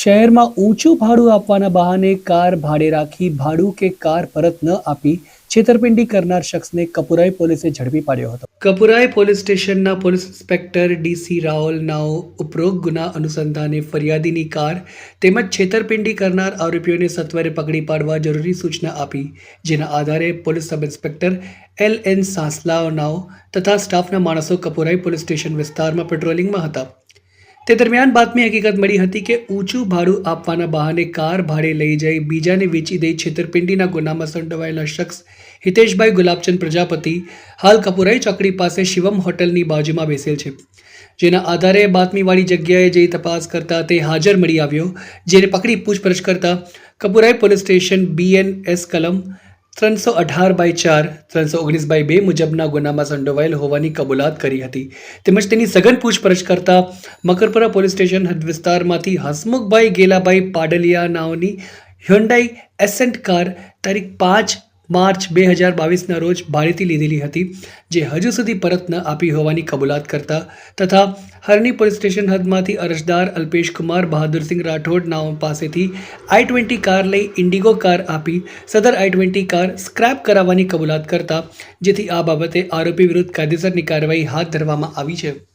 શહેરમાં ઊંચું ભાડું આપવાના બહાને કાર ભાડે રાખી ભાડું કે કાર પરત ન આપી છેતરપિંડી કરનાર શખ્સને કપુરાઈ પોલીસે ઝડપી પાડ્યો હતો. કપુરાઈ પોલીસ સ્ટેશનના પોલીસ ઇન્સ્પેક્ટર ડીસી રાઓલ નાઓ ઉપરોક્ત ગુના અનુસંધાને ફરિયાદીની કાર તેમજ છેતરપિંડી કરનાર આરોપીઓને સત્વરે પકડી પાડવા જરૂરી સૂચના આપી, જેના આધારે પોલીસ સબ ઇન્સ્પેક્ટર LN સાંસલાઓ નાઓ તથા સ્ટાફના માણસો કપુરાઈ પોલીસ સ્ટેશન વિસ્તારમાં પેટ્રોલિંગમાં હતા. તે દરમિયાન બાતમી હકીકત મળી હતી કે ઊંચું ભાડું આપવાના બહાને કાર ભાડે લઈ જઈ બીજાને વેચી દઈ છેતરપિંડીના ગુનામાં સંડોવાયેલા શખ્સ હિતેશભાઈ ગુલાબચંદ પ્રજાપતિ હાલ કપુરાઈ ચોકડી પાસે શિવમ હોટલની બાજુમાં બેસેલ છે. જેના આધારે બાતમીવાળી જગ્યાએ જઈ તપાસ કરતા તે હાજર મળી આવ્યો, જેને પકડી પૂછપરછ કરતા કપુરાઈ પોલીસ સ્ટેશન BNS કલમ 318/4, 319/2 મુજબના ગુનામાં સંડોવાયેલ હોવાની કબૂલાત કરી હતી. તેમજ તેની સઘન પૂછપરછ કરતા મકરપુરા પોલીસ સ્ટેશન હદ વિસ્તારમાંથી હસમુખભાઈ ગેલાભાઈ પાડલિયા નાઓની હ્યુન્ડાઈ એસેન્ટ કાર તારીખ 5 માર્ચ 2022ના રોજ ભાડેથી લીધેલી હતી, જે હજુ સુધી પરત ન આપી હોવાની કબૂલાત કરતા તથા હરણી પોલીસ સ્ટેશન હદમાંથી અરજદાર અલ્પેશકુમાર બહાદુરસિંહ રાઠોડ નાઓ પાસેથી i20 કાર લઈ ઇન્ડિગો કાર આપી સદર i20 કાર સ્ક્રેપ કરાવવાની કબૂલાત કરતા, જેથી આ બાબતે આરોપી વિરુદ્ધ કાયદેસરની કાર્યવાહી હાથ ધરવામાં આવી છે.